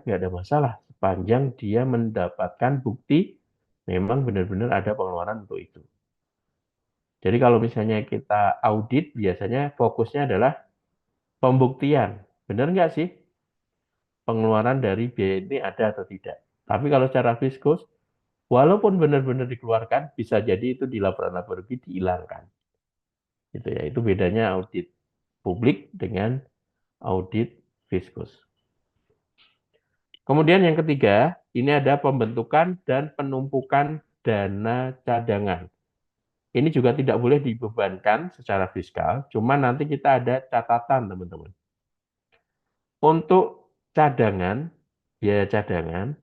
nggak ada masalah sepanjang dia mendapatkan bukti memang benar-benar ada pengeluaran untuk itu. Jadi kalau misalnya kita audit, biasanya fokusnya adalah pembuktian. Benar nggak sih pengeluaran dari biaya ini ada atau tidak? Tapi kalau secara fiskus, walaupun benar-benar dikeluarkan, bisa jadi itu di laporan-laporan rugi dihilangkan. Gitu ya. Itu bedanya audit publik dengan audit fiskus. Kemudian yang ketiga, ini ada pembentukan dan penumpukan dana cadangan. Ini juga tidak boleh dibebankan secara fiskal, cuma nanti kita ada catatan, teman-teman. Untuk cadangan, biaya cadangan,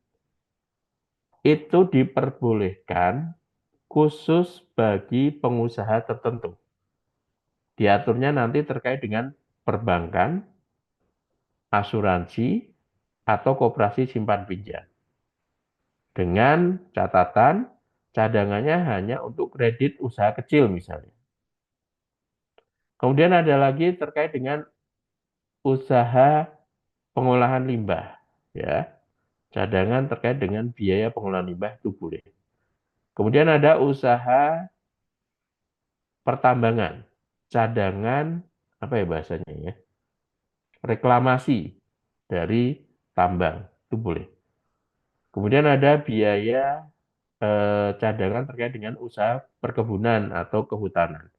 itu diperbolehkan khusus bagi pengusaha tertentu. Diaturnya nanti terkait dengan perbankan, asuransi, atau koperasi simpan pinjam. Dengan catatan cadangannya hanya untuk kredit usaha kecil misalnya. Kemudian ada lagi terkait dengan usaha pengolahan limbah, ya. Cadangan terkait dengan biaya pengolahan limbah itu boleh. Kemudian ada usaha pertambangan, cadangan apa ya bahasanya ya? Reklamasi dari tambang itu boleh. Kemudian ada biaya cadangan terkait dengan usaha perkebunan atau kehutanan.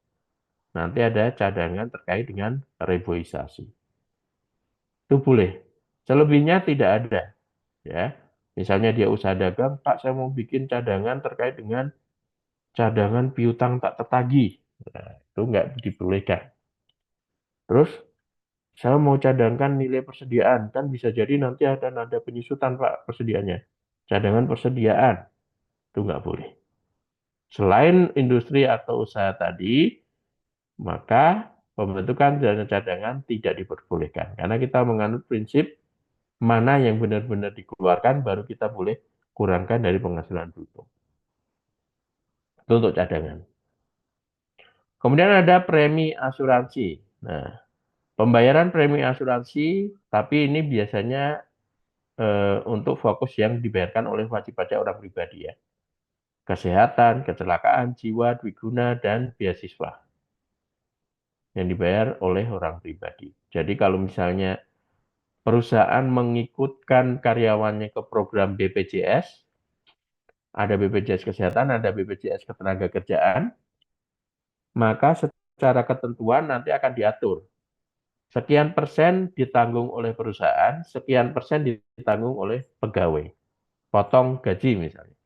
Nanti ada cadangan terkait dengan reboisasi. Itu boleh. Selebihnya tidak ada, ya. Misalnya dia usaha dagang, Pak, saya mau bikin cadangan terkait dengan cadangan piutang tak tertagih. Nah, itu nggak diperbolehkan. Terus saya mau cadangkan nilai persediaan, kan bisa jadi nanti ada penyusutan Pak persediaannya. Cadangan persediaan, itu nggak boleh. Selain industri atau usaha tadi, maka pembentukan dana cadangan tidak diperbolehkan. Karena kita menganut prinsip mana yang benar-benar dikeluarkan, baru kita boleh kurangkan dari penghasilan bruto. Itu untuk cadangan. Kemudian ada premi asuransi. Nah, pembayaran premi asuransi, tapi ini biasanya untuk fokus yang dibayarkan oleh wajib pajak orang pribadi ya. Kesehatan, kecelakaan, jiwa, dwiguna, dan beasiswa yang dibayar oleh orang pribadi. Jadi kalau misalnya perusahaan mengikutkan karyawannya ke program BPJS, ada BPJS Kesehatan, ada BPJS Ketenagakerjaan, maka secara ketentuan nanti akan diatur. Sekian persen ditanggung oleh perusahaan, sekian persen ditanggung oleh pegawai. Potong gaji misalnya.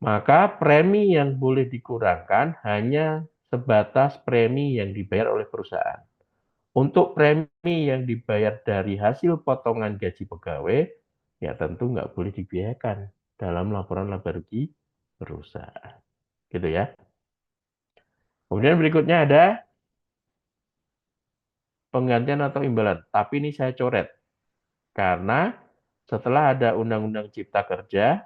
Maka premi yang boleh dikurangkan hanya sebatas premi yang dibayar oleh perusahaan. Untuk premi yang dibayar dari hasil potongan gaji pegawai, ya tentu nggak boleh dibiayakan dalam laporan laba rugi perusahaan. Gitu ya. Kemudian berikutnya ada penggantian atau imbalan. Tapi ini saya coret. Karena setelah ada Undang-Undang Cipta Kerja,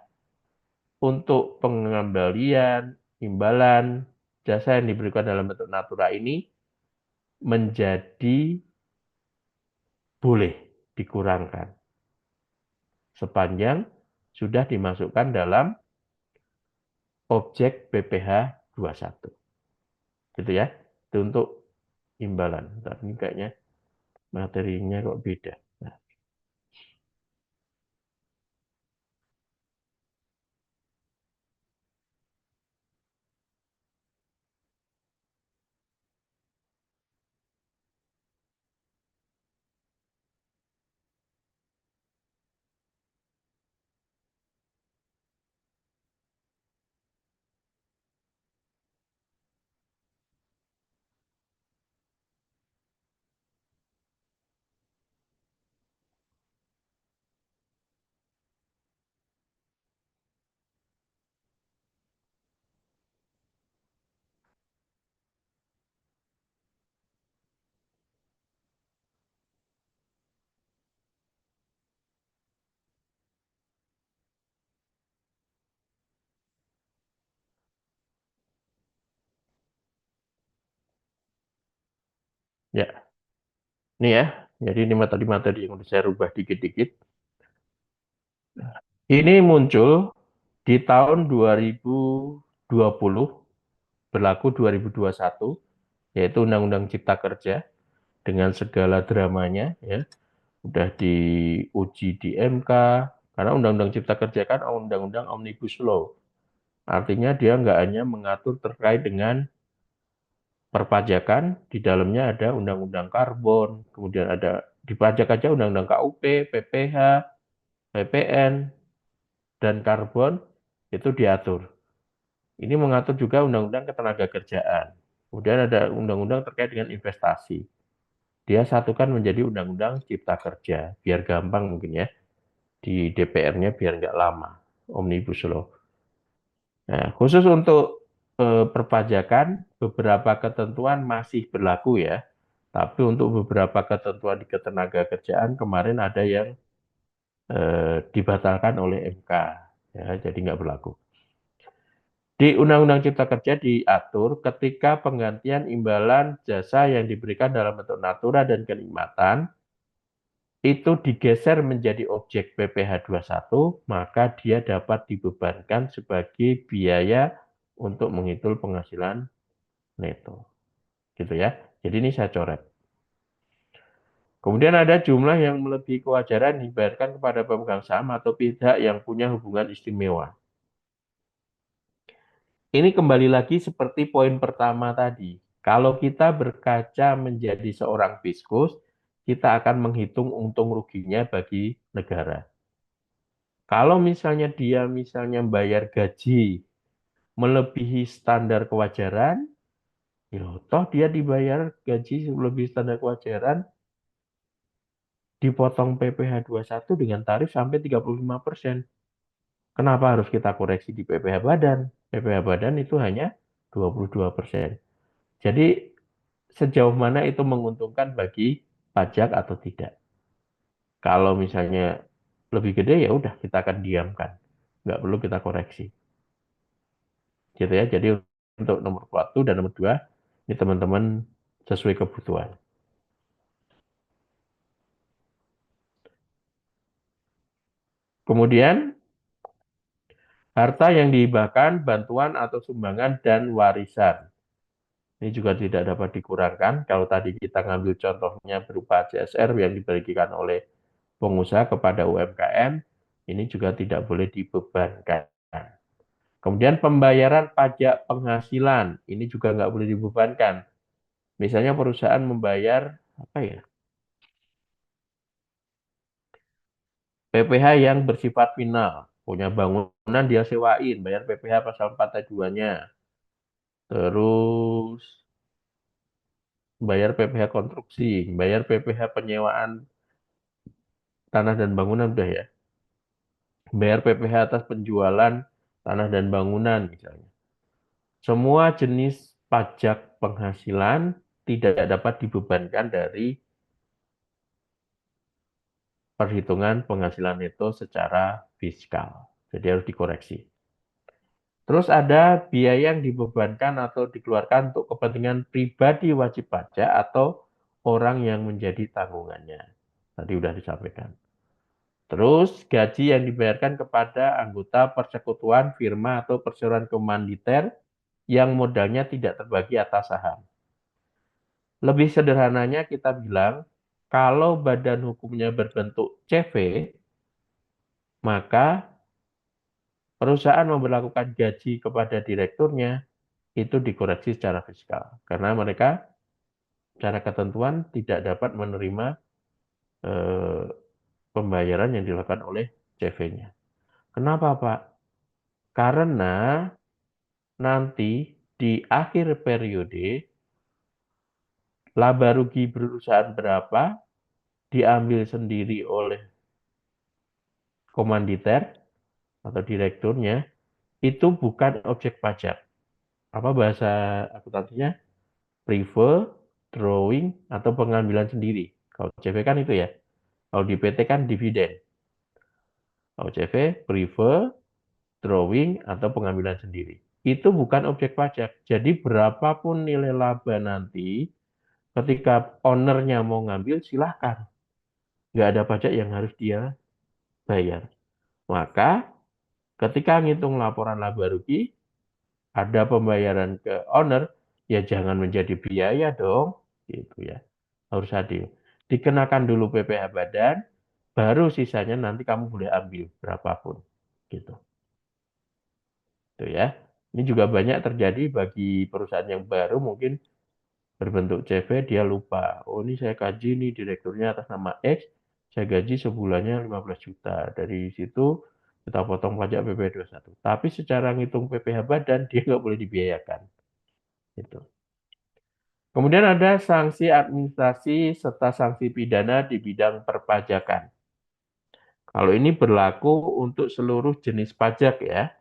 untuk pengembalian, imbalan, jasa yang diberikan dalam bentuk natura ini menjadi boleh dikurangkan sepanjang sudah dimasukkan dalam objek BPH 21. Gitu ya. Itu untuk imbalan. Tapi kayaknya materinya kok beda. Nah, ya, ini ya. Jadi ini materi-materi yang udah saya rubah dikit-dikit. Ini muncul di tahun 2020, berlaku 2021, yaitu Undang-Undang Cipta Kerja dengan segala dramanya, ya. Udah diuji di MK, karena Undang-Undang Cipta Kerja kan Undang-Undang Omnibus Law. Artinya dia nggak hanya mengatur terkait dengan perpajakan, di dalamnya ada Undang-Undang Karbon, kemudian ada di pajak aja Undang-Undang KUP, PPH, PPN, dan karbon itu diatur. Ini mengatur juga Undang-Undang Ketenagakerjaan. Kemudian ada undang-undang terkait dengan investasi. Dia satukan menjadi Undang-Undang Cipta Kerja, biar gampang mungkin ya. Di DPR-nya biar nggak lama, Omnibus Law. Nah, khusus untuk perpajakan, beberapa ketentuan masih berlaku ya. Tapi untuk beberapa ketentuan di ketenagakerjaan kemarin ada yang dibatalkan oleh MK, ya, jadi nggak berlaku. Di Undang-Undang Cipta Kerja diatur ketika penggantian imbalan jasa yang diberikan dalam bentuk natura dan kenikmatan itu digeser menjadi objek PPh 21, maka dia dapat dibebankan sebagai biaya untuk menghitung penghasilan neto. Gitu ya. Jadi ini saya coret. Kemudian ada jumlah yang melebihi kewajaran dibayarkan kepada pemegang saham atau pihak yang punya hubungan istimewa. Ini kembali lagi seperti poin pertama tadi. Kalau kita berkaca menjadi seorang fiskus, kita akan menghitung untung ruginya bagi negara. Kalau misalnya dia misalnya bayar gaji melebihi standar kewajaran, ya toh dia dibayar gaji melebihi standar kewajaran, dipotong PPh 21 dengan tarif sampai 35%. Kenapa harus kita koreksi di PPh badan? PPh badan itu hanya 22%. Jadi sejauh mana itu menguntungkan bagi pajak atau tidak? Kalau misalnya lebih gede ya udah kita akan diamkan, nggak perlu kita koreksi, gitu ya. Jadi untuk nomor satu dan nomor dua ini teman-teman sesuai kebutuhan. Kemudian harta yang dihibahkan, bantuan atau sumbangan dan warisan. Ini juga tidak dapat dikurangkan. Kalau tadi kita ngambil contohnya berupa CSR yang dibagikan oleh pengusaha kepada UMKM, ini juga tidak boleh dibebankan. Kemudian pembayaran pajak penghasilan, ini juga nggak boleh dibebankan. Misalnya perusahaan membayar apa ya, PPh yang bersifat final, punya bangunan dia sewain, bayar PPh pasal 4 ayat 2-nya. Terus bayar PPh konstruksi, bayar PPh penyewaan tanah dan bangunan udah ya. Bayar PPh atas penjualan tanah dan bangunan misalnya. Semua jenis pajak penghasilan tidak dapat dibebankan dari perhitungan penghasilan neto secara fiskal. Jadi harus dikoreksi. Terus ada biaya yang dibebankan atau dikeluarkan untuk kepentingan pribadi wajib pajak atau orang yang menjadi tanggungannya. Tadi sudah disampaikan. Terus gaji yang dibayarkan kepada anggota persekutuan, firma, atau perseroan komanditer yang modalnya tidak terbagi atas saham. Lebih sederhananya kita bilang, kalau badan hukumnya berbentuk CV, maka perusahaan memberlakukan gaji kepada direkturnya itu dikoreksi secara fiskal. Karena mereka secara ketentuan tidak dapat menerima eh, pembayaran yang dilakukan oleh CV-nya. Kenapa, Pak? Karena nanti di akhir periode laba rugi perusahaan berapa diambil sendiri oleh komanditer atau direkturnya itu bukan objek pajak. Apa bahasa akuntansinya? Prefer, drawing, atau pengambilan sendiri. Kalau CV kan itu ya. Kalau di PT kan dividen. Kalau CV, prefer, drawing, atau pengambilan sendiri. Itu bukan objek pajak. Jadi berapapun nilai laba nanti, ketika ownernya mau ngambil, silahkan. Nggak ada pajak yang harus dia bayar. Maka ketika ngitung laporan laba rugi, ada pembayaran ke owner, ya jangan menjadi biaya dong, gitu ya. Harus adil. Dikenakan dulu PPh badan, baru sisanya nanti kamu boleh ambil berapapun, gitu. Itu ya. Ini juga banyak terjadi bagi perusahaan yang baru, mungkin berbentuk CV, dia lupa. Oh, ini saya gaji nih direkturnya atas nama X, saya gaji sebulannya 15 juta. Dari situ kita potong pajak PP 21. Tapi secara ngitung PPh badan, dia nggak boleh dibiayakan. Gitu. Kemudian ada sanksi administrasi serta sanksi pidana di bidang perpajakan. Kalau ini berlaku untuk seluruh jenis pajak ya,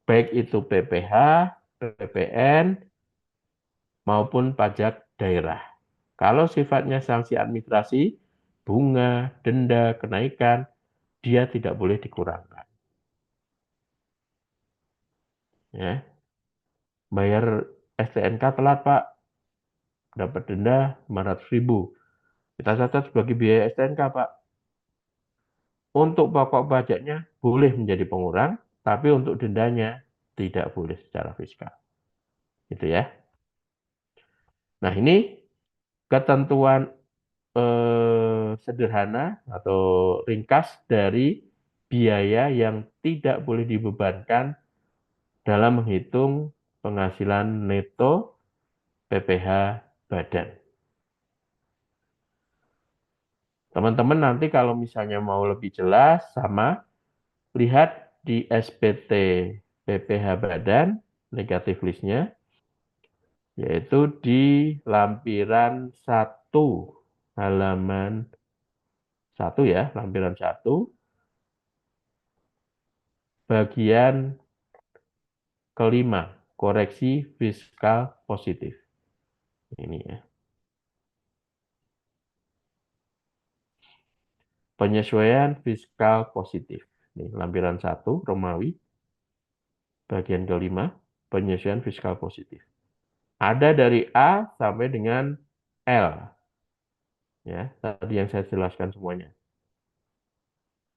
baik itu PPh, PPN, maupun pajak daerah. Kalau sifatnya sanksi administrasi, bunga, denda, kenaikan, dia tidak boleh dikurangkan. Ya. Bayar STNK telat, Pak, dapat denda 500.000. Kita catat sebagai biaya STNK, Pak. Untuk pokok pajaknya boleh menjadi pengurang, tapi untuk dendanya tidak boleh secara fiskal. Gitu ya. Nah, ini ketentuan sederhana atau ringkas dari biaya yang tidak boleh dibebankan dalam menghitung penghasilan neto PPh badan. Teman-teman nanti kalau misalnya mau lebih jelas sama, lihat di SPT PPh badan, negatif listnya, yaitu di lampiran 1, halaman 1 ya, lampiran 1, bagian kelima, koreksi fiskal positif. Ini ya. Penyesuaian fiskal positif. Ini lampiran 1, Romawi, bagian kelima, penyesuaian fiskal positif. Ada dari A sampai dengan L. Ya, tadi yang saya jelaskan semuanya.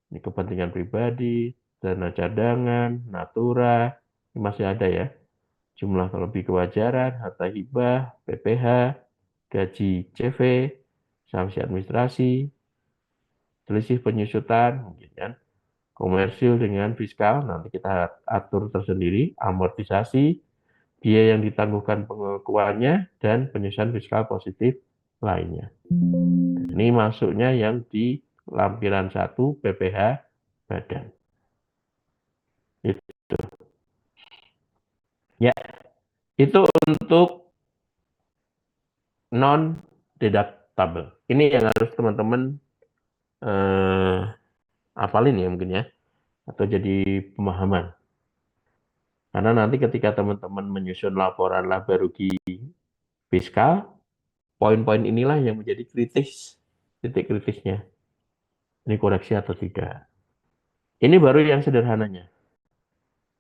Ini kepentingan pribadi, dana cadangan, natura, ini masih ada ya. Jumlah lebih kewajaran, harta hibah, PPh, gaji CV, sanksi administrasi, selisih penyusutan, mungkin kan. Komersil dengan fiskal, nanti kita atur tersendiri, amortisasi, biaya yang ditangguhkan pengeluarannya, dan penyusunan fiskal positif lainnya. Ini masuknya yang di lampiran 1 PPh badan. Itu. Ya, itu untuk non deductible. Ini yang harus teman-teman eh, hafalin ya mungkin ya, atau jadi pemahaman. Karena nanti ketika teman-teman menyusun laporan laba rugi fiskal, poin-poin inilah yang menjadi kritis, titik kritisnya. Ini koreksi atau tidak. Ini baru yang sederhananya.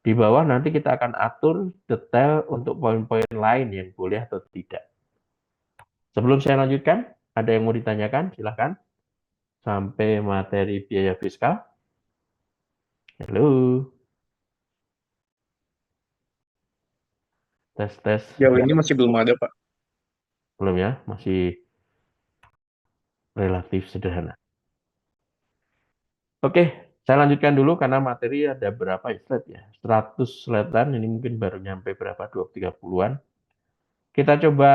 Di bawah nanti kita akan atur detail untuk poin-poin lain yang boleh atau tidak. Sebelum saya lanjutkan, ada yang mau ditanyakan? Silahkan. Sampai materi biaya fiskal. Halo, tes-tes. Jauh ini masih belum ada, Pak. Belum ya, masih relatif sederhana. Oke, saya lanjutkan dulu karena materi ada berapa slide ya? 100 slide-an, ini mungkin baru nyampe berapa, 20-30-an. Kita coba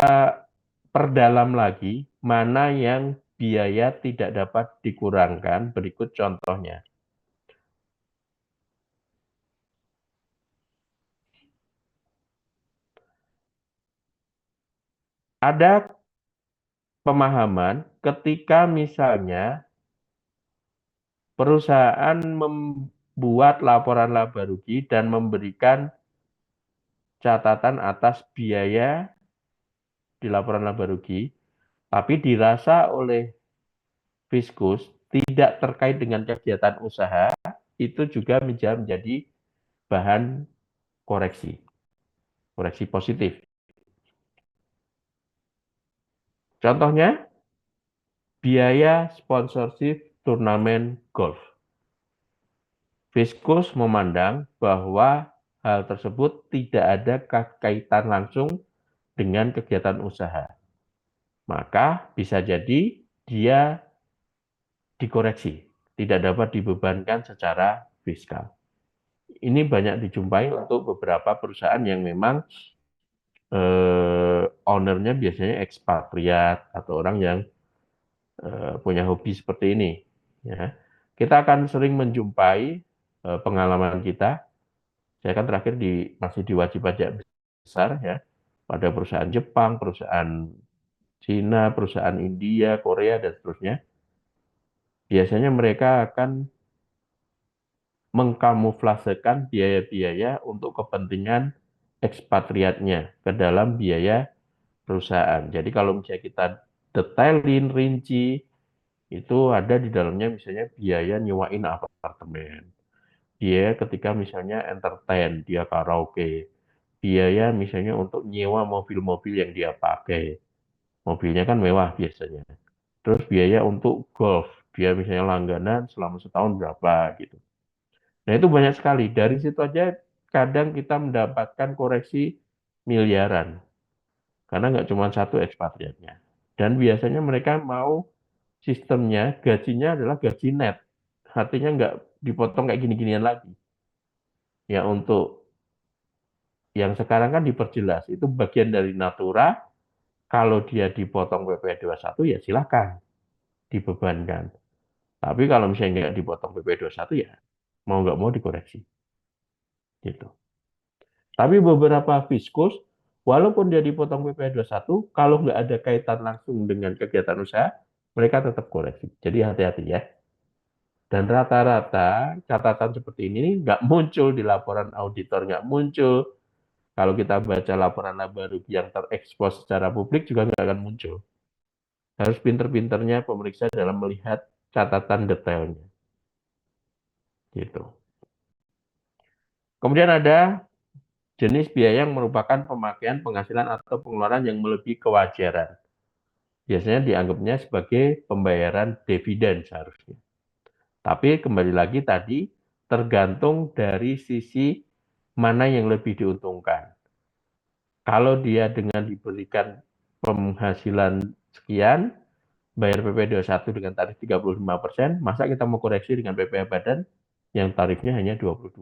perdalam lagi, mana yang biaya tidak dapat dikurangkan, berikut contohnya. Ada pemahaman ketika misalnya perusahaan membuat laporan laba rugi dan memberikan catatan atas biaya di laporan laba rugi, tapi dirasa oleh Fiskus tidak terkait dengan kegiatan usaha, itu juga menjadi bahan koreksi, koreksi positif. Contohnya, biaya sponsorship turnamen golf. Fiskus memandang bahwa hal tersebut tidak ada kaitan langsung dengan kegiatan usaha. Maka bisa jadi dia dikoreksi, tidak dapat dibebankan secara fiskal. Ini banyak dijumpai untuk beberapa perusahaan yang memang ownernya biasanya ekspatriat atau orang yang punya hobi seperti ini. Ya. Kita akan sering menjumpai pengalaman kita. Saya kan terakhir masih di wajib pajak besar ya, pada perusahaan Jepang, perusahaan Cina, perusahaan India, Korea dan seterusnya. Biasanya mereka akan mengkamuflasekan biaya-biaya untuk kepentingan ekspatriatnya ke dalam biaya perusahaan. Jadi kalau misalnya kita detailin, rinci, itu ada di dalamnya misalnya biaya nyewain apartemen, biaya ketika misalnya entertain, dia karaoke, biaya misalnya untuk nyewa mobil-mobil yang dia pakai. Mobilnya kan mewah biasanya. Terus biaya untuk golf, dia misalnya langganan selama setahun berapa gitu. Nah itu banyak sekali. Dari situ aja kadang kita mendapatkan koreksi miliaran. Karena nggak cuma satu ekspatriatnya. Dan biasanya mereka mau sistemnya, gajinya adalah gaji net. Artinya nggak dipotong kayak gini-ginian lagi. Ya untuk yang sekarang kan diperjelas, itu bagian dari natura, kalau dia dipotong PP 21 ya silakan dibebankan. Tapi kalau misalnya nggak dipotong PP 21 ya mau nggak mau dikoreksi. Gitu. Tapi beberapa fiskus, walaupun dia dipotong PP 21, kalau nggak ada kaitan langsung dengan kegiatan usaha, mereka tetap koreksi. Jadi hati-hati ya. Dan rata-rata catatan seperti ini nggak muncul di laporan auditor, nggak muncul. Kalau kita baca laporan laba rugi yang terekspos secara publik juga nggak akan muncul. Harus pinter-pinternya pemeriksa dalam melihat catatan detailnya. Gitu. Kemudian ada jenis biaya yang merupakan pemakaian penghasilan atau pengeluaran yang melebihi kewajaran. Biasanya dianggapnya sebagai pembayaran dividen seharusnya. Tapi kembali lagi tadi, tergantung dari sisi mana yang lebih diuntungkan. Kalau dia dengan diberikan penghasilan sekian, bayar PP 21 dengan tarif 35%, masa kita mau koreksi dengan PPh badan yang tarifnya hanya 22%.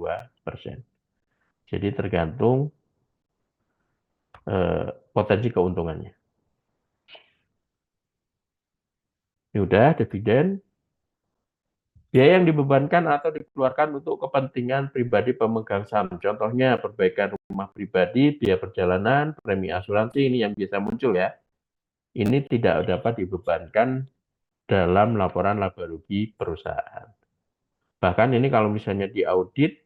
Jadi tergantung potensi keuntungannya. Ini udah dividen. Biaya yang dibebankan atau dikeluarkan untuk kepentingan pribadi pemegang saham. Contohnya perbaikan rumah pribadi, biaya perjalanan, premi asuransi, ini yang biasa muncul ya. Ini tidak dapat dibebankan dalam laporan laba rugi perusahaan. Bahkan ini kalau misalnya audit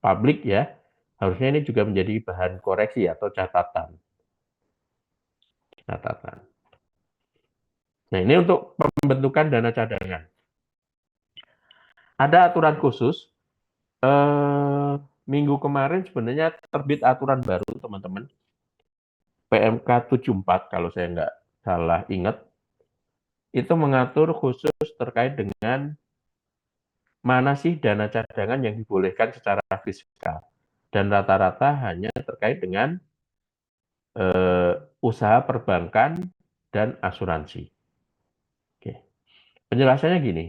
publik ya, harusnya ini juga menjadi bahan koreksi atau catatan. Catatan. Nah ini untuk pembentukan dana cadangan. Ada aturan khusus. Minggu kemarin sebenarnya terbit aturan baru teman-teman. PMK 74 kalau saya nggak salah ingat. Itu mengatur khusus terkait dengan mana sih dana cadangan yang dibolehkan secara fiskal. Dan rata-rata hanya terkait dengan usaha perbankan dan asuransi. Oke. Penjelasannya gini,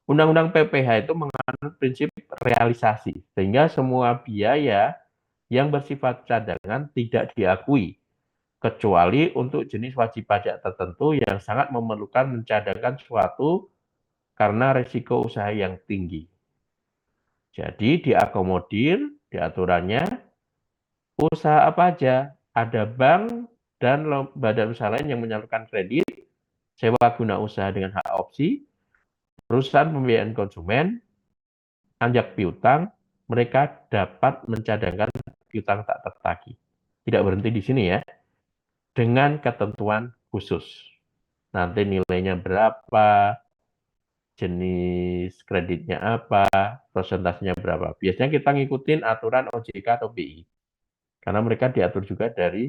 Undang-Undang PPh itu mengandung prinsip realisasi, sehingga semua biaya yang bersifat cadangan tidak diakui, kecuali untuk jenis wajib pajak tertentu yang sangat memerlukan mencadangkan suatu karena risiko usaha yang tinggi. Jadi diakomodir di aturannya usaha apa aja, ada bank dan badan usaha lain yang menyalurkan kredit, sewa guna usaha dengan hak opsi, perusahaan pembiayaan konsumen, anjak piutang, mereka dapat mencadangkan piutang tak tertagih. Tidak berhenti di sini ya, dengan ketentuan khusus. Nanti nilainya berapa, jenis kreditnya apa, persentasenya berapa. Biasanya kita ngikutin aturan OJK atau BI. Karena mereka diatur juga dari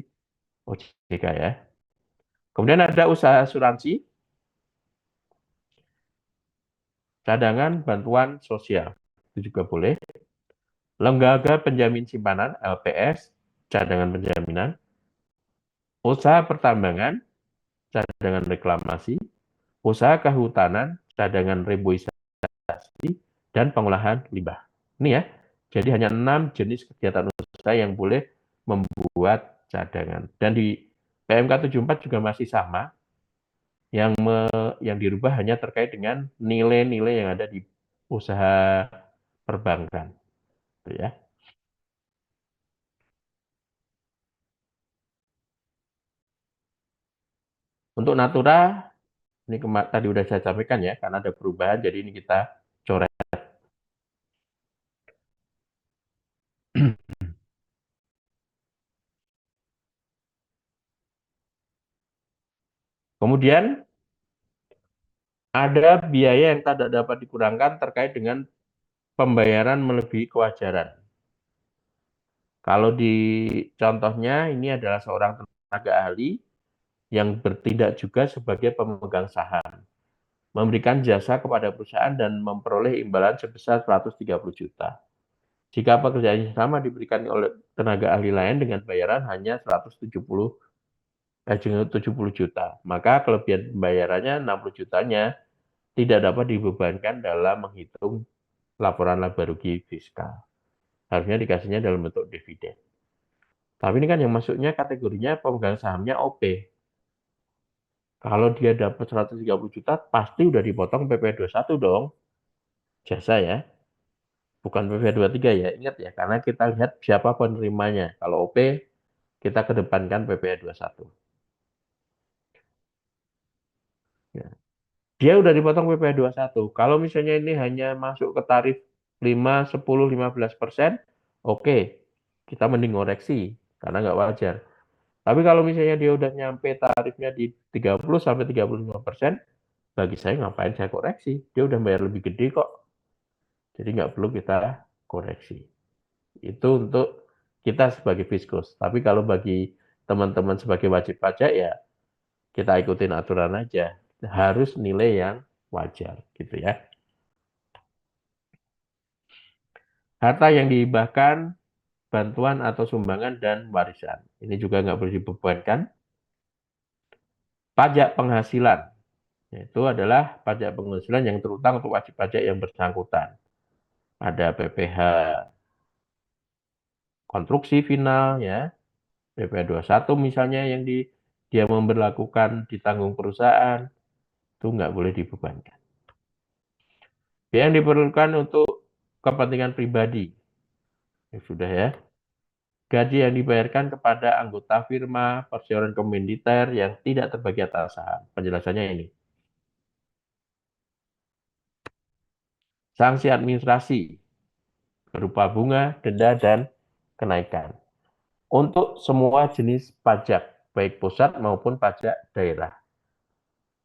OJK ya. Kemudian ada usaha asuransi, cadangan bantuan sosial. Itu juga boleh. Lembaga penjamin simpanan, LPS, cadangan penjaminan. Usaha pertambangan, cadangan reklamasi. Usaha kehutanan, cadangan reboisasi, dan pengolahan limbah. Ini ya, jadi hanya 6 jenis kegiatan usaha yang boleh membuat cadangan. Dan di PMK 74 juga masih sama, yang dirubah hanya terkait dengan nilai-nilai yang ada di usaha perbankan. Gitu ya. Untuk Natura, ini tadi udah saya sampaikan ya, karena ada perubahan, jadi ini kita coret. Kemudian ada biaya yang tidak dapat dikurangkan terkait dengan pembayaran melebihi kewajaran. Kalau di contohnya ini adalah seorang tenaga ahli yang bertindak juga sebagai pemegang saham, memberikan jasa kepada perusahaan dan memperoleh imbalan sebesar 130 juta. Jika pekerjaan yang sama diberikan oleh tenaga ahli lain dengan bayaran hanya 70 juta, maka kelebihan pembayarannya 60 jutanya tidak dapat dibebankan dalam menghitung laporan laba rugi fiskal. Harusnya dikasihnya dalam bentuk dividen. Tapi ini kan yang masuknya kategorinya pemegang sahamnya OP. Kalau dia dapat 130 juta, pasti udah dipotong PP 21 dong. Jasa ya. Bukan PP 23 ya. Ingat ya, karena kita lihat siapa penerimanya. Kalau OP, kita kedepankan PP 21. Ya. Dia udah dipotong PP 21. Kalau misalnya ini hanya masuk ke tarif 5, 10, 15%, oke. Kita mending ngoreksi, karena nggak wajar. Tapi kalau misalnya dia udah nyampe tarifnya di 30 sampai 35%, bagi saya ngapain saya koreksi? Dia udah bayar lebih gede kok. Jadi nggak perlu kita koreksi. Itu untuk kita sebagai fiskus. Tapi kalau bagi teman-teman sebagai wajib pajak ya kita ikutin aturan aja. Harus nilai yang wajar gitu ya. Harta yang dihibahkan, bantuan atau sumbangan dan warisan. Ini juga nggak perlu dibebankan. Pajak penghasilan. Itu adalah pajak penghasilan yang terutang untuk wajib pajak yang bersangkutan. Ada PPh konstruksi final ya, PPh 21 misalnya yang dia memberlakukan ditanggung perusahaan, itu nggak boleh dibebankan. Yang diperlukan untuk kepentingan pribadi, ya sudah ya. Gaji yang dibayarkan kepada anggota firma, perseroan komoditer yang tidak terbagi atas saham. Penjelasannya ini. Sanksi administrasi berupa bunga, denda, dan kenaikan. Untuk semua jenis pajak, baik pusat maupun pajak daerah.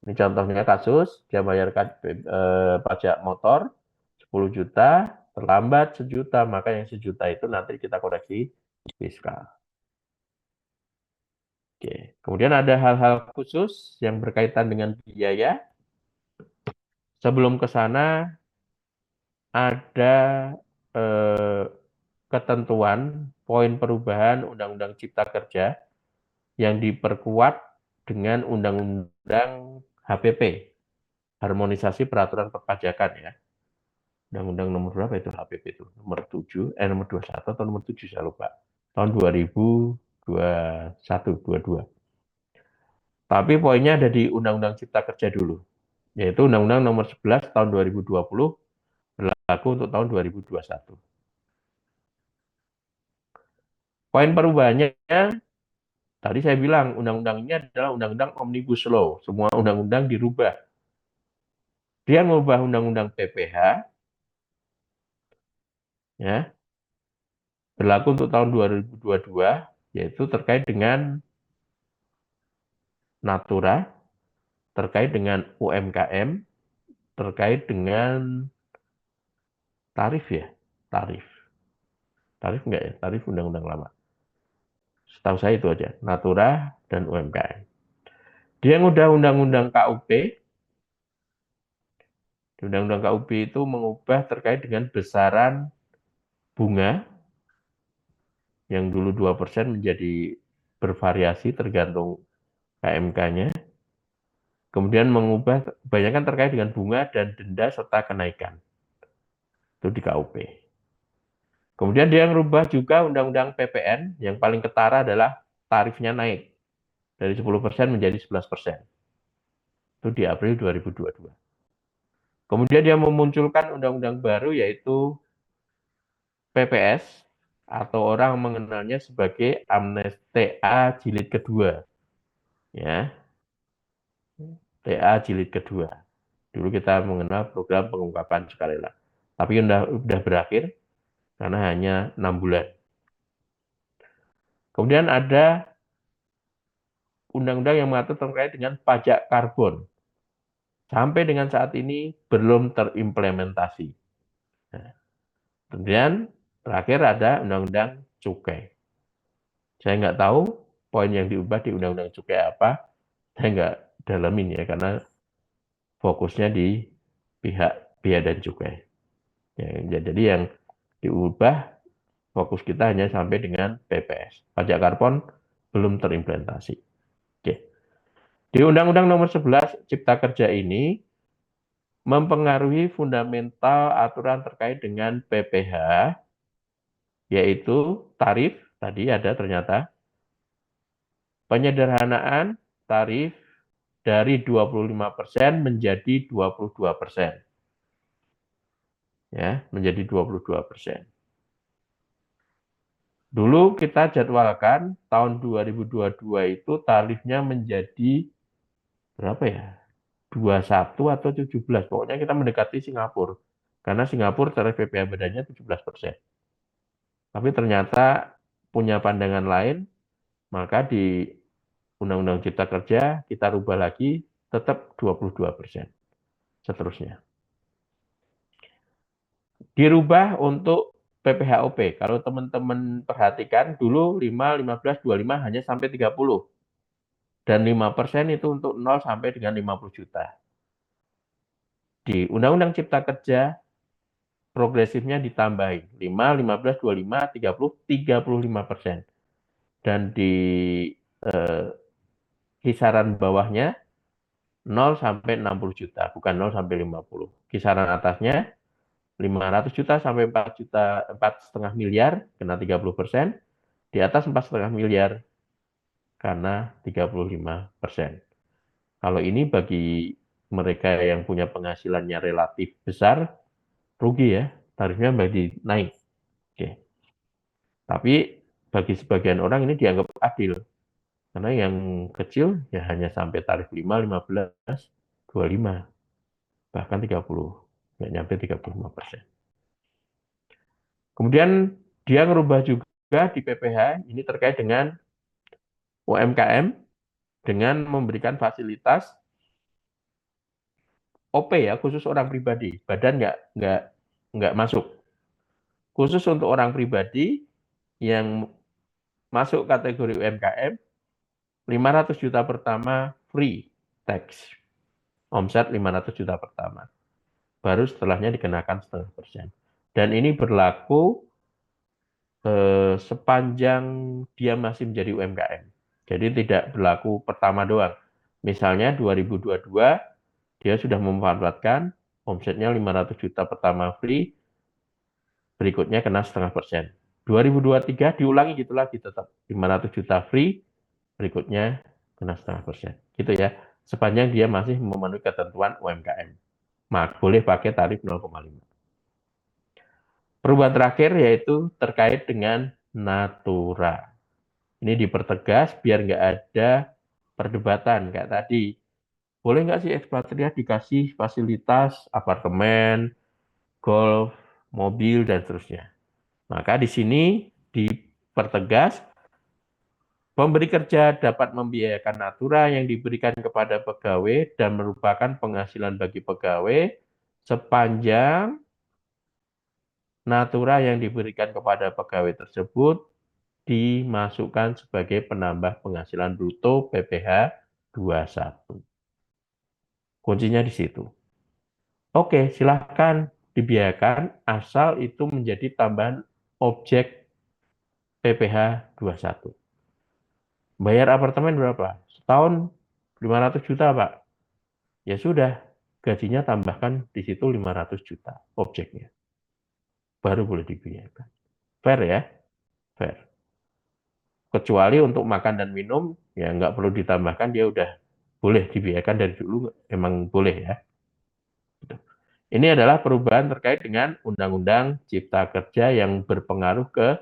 Ini contohnya kasus, dia bayarkan pajak motor 10 juta, terlambat sejuta, maka yang sejuta itu nanti kita koreksi fiskal. Oke. Kemudian ada hal-hal khusus yang berkaitan dengan biaya. Sebelum ke sana ada eh, ketentuan poin perubahan Undang-Undang Cipta Kerja yang diperkuat dengan Undang-Undang HPP, Harmonisasi Peraturan Perpajakan ya. Undang-Undang nomor berapa itu HPP itu? Nomor 7, nomor 21 atau nomor 7 saya lupa. Tahun 2021, 22. Tapi poinnya ada di Undang-Undang Cipta Kerja dulu, yaitu Undang-Undang nomor 11 tahun 2020 berlaku untuk tahun 2021. Poin perubahannya, tadi saya bilang undang-undang ini adalah undang-undang Omnibus Law, semua undang-undang dirubah. Dia mengubah undang-undang PPh, ya, berlaku untuk tahun 2022, yaitu terkait dengan Natura, terkait dengan UMKM, terkait dengan tarif ya, tarif. Tarif enggak ya? Tarif undang-undang lama. Setahu saya itu aja, Natura dan UMKM. Dia ngubah undang-undang KUP. Di undang-undang KUP itu mengubah terkait dengan besaran bunga yang dulu 2% menjadi bervariasi tergantung KMK-nya. Kemudian mengubah kebanyakan terkait dengan bunga dan denda serta kenaikan. Itu di KUP. Kemudian dia merubah juga undang-undang PPN, yang paling ketara adalah tarifnya naik dari 10% menjadi 11%. Itu di April 2022. Kemudian dia memunculkan undang-undang baru yaitu PPS, atau orang mengenalnya sebagai Amnestia Jilid Kedua. Ya, TA Jilid Kedua. Dulu kita mengenal program pengungkapan sukarela. Tapi udah berakhir karena hanya 6 bulan. Kemudian ada undang-undang yang mengatur terkait dengan pajak karbon. Sampai dengan saat ini belum terimplementasi. Nah, kemudian terakhir ada undang-undang cukai. Saya nggak tahu poin yang diubah di undang-undang cukai apa. Saya nggak dalamin ya, karena fokusnya di pihak bea dan cukai. Ya, jadi yang diubah fokus kita hanya sampai dengan PPS. Pajak karbon belum terimplementasi. Oke. Di Undang-Undang Nomor 11 Cipta Kerja ini mempengaruhi fundamental aturan terkait dengan PPh, yaitu tarif, tadi ada ternyata, penyederhanaan tarif dari 25% menjadi 22%. Ya, menjadi 22%. Dulu kita jadwalkan tahun 2022 itu tarifnya menjadi berapa ya? 21 atau 17. Pokoknya kita mendekati Singapura. Karena Singapura tarif PPh bedanya 17%. Tapi ternyata punya pandangan lain, maka di Undang-Undang Cipta Kerja kita rubah lagi tetap 22%. Seterusnya. Dirubah untuk PPHOP. Kalau teman-teman perhatikan dulu 5, 15, 25 hanya sampai 30. Dan 5% itu untuk 0 sampai dengan 50 juta. Di Undang-Undang Cipta Kerja, progresifnya ditambahin 5, 15, 25, 30, 35%. Dan di eh, kisaran bawahnya 0 sampai 60 juta, bukan 0 sampai 50. Kisaran atasnya 500 juta sampai 4 juta, 4,5 miliar, kena 30%. Di atas 4,5 miliar, karena 35%. Kalau ini bagi mereka yang punya penghasilannya relatif besar, rugi ya, tarifnya bagi naik. Oke. Tapi bagi sebagian orang ini dianggap adil. Karena yang kecil ya hanya sampai tarif 5, 15, 25, bahkan 30. Nggak nyampe 35%. Kemudian dia ngerubah juga di PPh, ini terkait dengan UMKM, dengan memberikan fasilitas OP ya, khusus orang pribadi. Badan nggak masuk. Khusus untuk orang pribadi yang masuk kategori UMKM, 500 juta pertama free tax. Omset 500 juta pertama. Baru setelahnya dikenakan 0,5%. Dan ini berlaku sepanjang dia masih menjadi UMKM. Jadi tidak berlaku pertama doang. Misalnya 2022 dia sudah memanfaatkan omsetnya 500 juta pertama free, berikutnya kena 0,5%. 2023 diulangi gitu lagi, tetap 500 juta free, berikutnya kena 0,5%. Gitu ya. Sepanjang dia masih memenuhi ketentuan UMKM. Boleh pakai tarif 0,5. Perubahan terakhir yaitu terkait dengan Natura. Ini dipertegas biar nggak ada perdebatan kayak tadi. Boleh nggak sih ekspatriat dikasih fasilitas apartemen, golf, mobil, dan seterusnya. Maka di sini dipertegas, pemberi kerja dapat membiayakan Natura yang diberikan kepada pegawai dan merupakan penghasilan bagi pegawai sepanjang Natura yang diberikan kepada pegawai tersebut dimasukkan sebagai penambah penghasilan bruto PPh 21. Kuncinya di situ. Oke, silahkan dibiarkan asal itu menjadi tambahan objek PPh 21. Bayar apartemen berapa? Setahun 500 juta, Pak. Ya sudah, gajinya tambahkan di situ 500 juta objeknya. Baru boleh dibiarkan. Fair ya? Fair. Kecuali untuk makan dan minum, ya nggak perlu ditambahkan, dia udah boleh dibiarkan dari dulu, emang boleh ya. Ini adalah perubahan terkait dengan Undang-Undang Cipta Kerja yang berpengaruh ke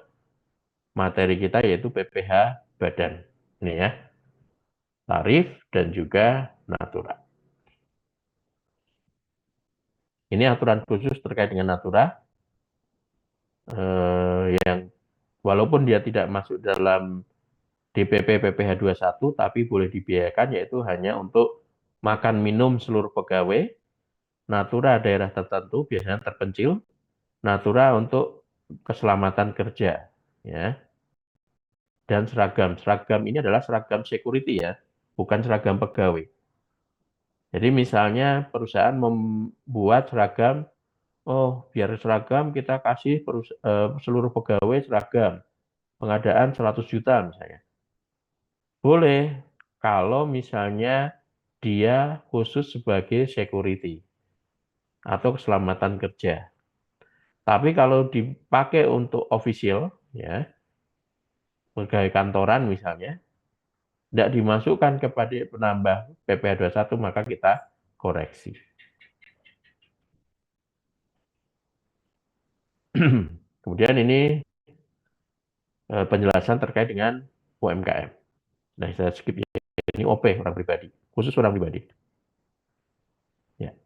materi kita, yaitu PPh badan. Ini ya, tarif dan juga natura. Ini aturan khusus terkait dengan natura, yang walaupun dia tidak masuk dalam DPP PPh 21, tapi boleh dibiayakan, yaitu hanya untuk makan minum seluruh pegawai, natura daerah tertentu, biasanya terpencil, natura untuk keselamatan kerja, ya, dan seragam. Seragam ini adalah seragam security ya, bukan seragam pegawai. Jadi misalnya perusahaan membuat seragam, oh biar seragam kita kasih seluruh pegawai seragam, pengadaan 100 juta misalnya. Boleh, kalau misalnya dia khusus sebagai security atau keselamatan kerja. Tapi kalau dipakai untuk official, ya, pegawai kantoran misalnya, tidak dimasukkan kepada penambah PPh 21, maka kita koreksi. Kemudian ini penjelasan terkait dengan UMKM. Nah, saya skip ya. Ini OP, orang pribadi, khusus orang pribadi. Ya.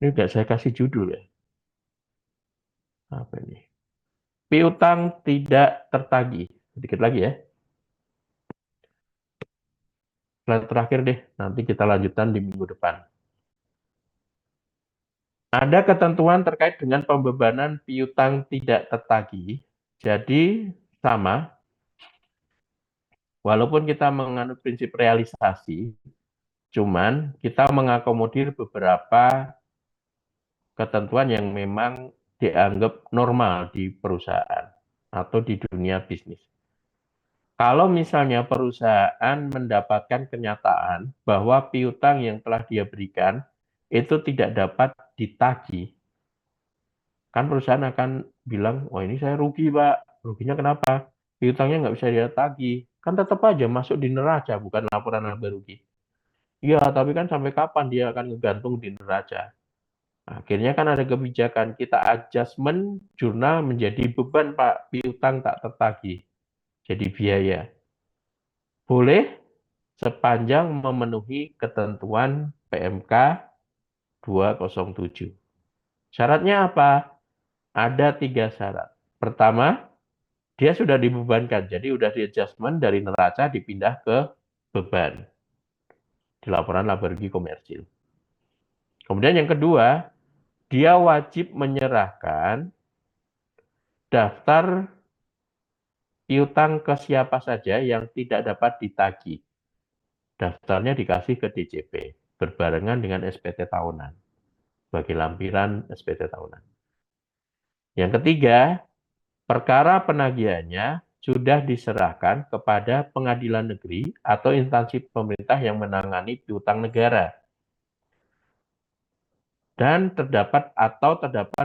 Ini sudah saya kasih judul ya. Apa ini? Piutang tidak tertagih. Sedikit lagi ya. Slide terakhir deh, nanti kita lanjutkan di minggu depan. Ada ketentuan terkait dengan pembebanan piutang tidak tertagih. Jadi sama, walaupun kita menganut prinsip realisasi, cuman kita mengakomodir beberapa ketentuan yang memang dianggap normal di perusahaan atau di dunia bisnis. Kalau misalnya perusahaan mendapatkan kenyataan bahwa piutang yang telah dia berikan itu tidak dapat ditagih, kan perusahaan akan bilang, wah ini saya rugi Pak. Ruginya kenapa? Piutangnya nggak bisa dia tagih. Kan tetap aja masuk di neraca, bukan laporan laba rugi. Iya, tapi kan sampai kapan dia akan ngegantung di neraca? Akhirnya kan ada kebijakan, kita adjustment jurnal menjadi beban Pak, piutang tak tertagih. Jadi biaya. Boleh sepanjang memenuhi ketentuan PMK 207. Syaratnya apa? Ada 3 syarat. Pertama, dia sudah dibebankan, jadi sudah di adjustment dari neraca dipindah ke beban di laporan laba rugi komersil. Kemudian yang kedua, dia wajib menyerahkan daftar piutang ke siapa saja yang tidak dapat ditagih. Daftarnya dikasih ke DJP, berbarengan dengan SPT tahunan, bagi lampiran SPT tahunan. Yang ketiga, perkara penagihannya sudah diserahkan kepada pengadilan negeri atau instansi pemerintah yang menangani piutang negara. Dan terdapat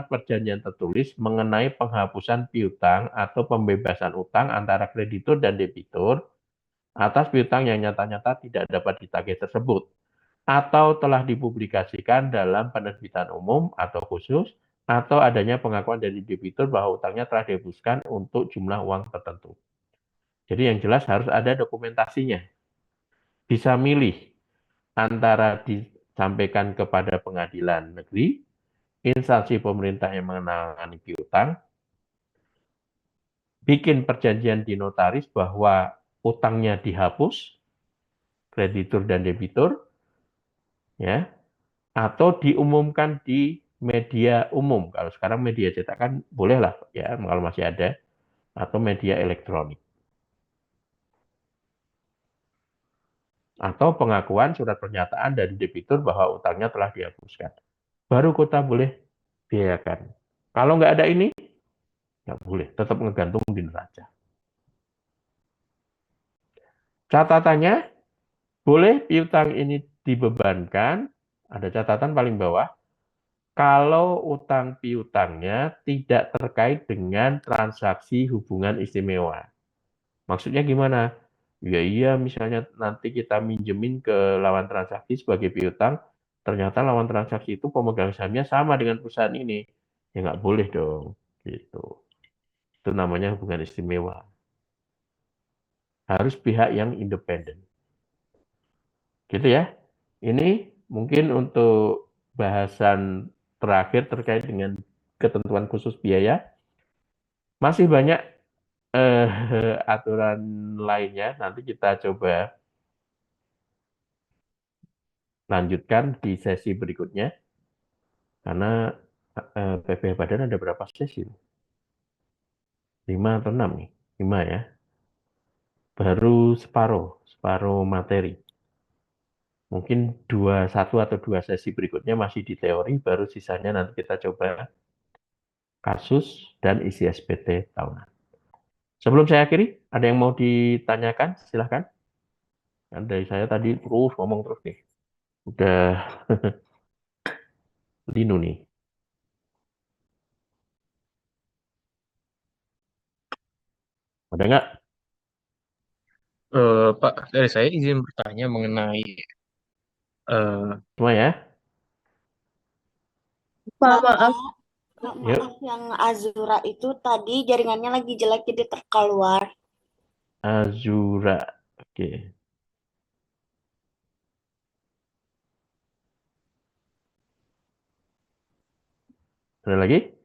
perjanjian tertulis mengenai penghapusan piutang atau pembebasan utang antara kreditur dan debitur atas piutang yang nyata-nyata tidak dapat ditagih tersebut, atau telah dipublikasikan dalam penerbitan umum atau khusus, atau adanya pengakuan dari debitur bahwa utangnya telah dihapuskan untuk jumlah uang tertentu. Jadi yang jelas harus ada dokumentasinya. Bisa milih antara disampaikan kepada pengadilan negeri, instansi pemerintah yang menangani piutang, bikin perjanjian di notaris bahwa utangnya dihapus, kreditur dan debitur, ya, atau diumumkan di media umum. Kalau sekarang media cetak kan boleh lah ya kalau masih ada, atau media elektronik. Atau pengakuan surat pernyataan dari debitur bahwa utangnya telah dihapuskan. Baru kota boleh biayakan. Kalau nggak ada ini, nggak boleh. Tetap ngegantung di neraca. Catatannya, boleh piutang ini dibebankan, ada catatan paling bawah, kalau utang piutangnya tidak terkait dengan transaksi hubungan istimewa. Maksudnya gimana? Ya iya, misalnya nanti kita minjemin ke lawan transaksi sebagai piutang, ternyata lawan transaksi itu pemegang sahamnya sama dengan perusahaan ini. Ya nggak boleh dong. Gitu. Itu namanya hubungan istimewa. Harus pihak yang independen. Gitu ya. Ini mungkin untuk bahasan terakhir terkait dengan ketentuan khusus biaya. Masih banyak aturan lainnya. Nanti kita coba lanjutkan di sesi berikutnya. Karena PPh Badan ada berapa sesi? 5 atau 6 nih? 5 ya. Baru separuh materi. Mungkin satu atau dua sesi berikutnya masih di teori, baru sisanya nanti kita coba kasus dan isi SPT tahunan. Sebelum saya akhiri, ada yang mau ditanyakan? Silahkan. Kan dari saya tadi terus ngomong terus nih. Udah linu nih. Ada nggak? Pak, dari saya izin bertanya mengenai eh, Semua ya? Pak, maaf, Yuk. maaf yang Azura itu tadi jaringannya lagi jelek jadi terkeluar. Azura. Oke. Ada lagi?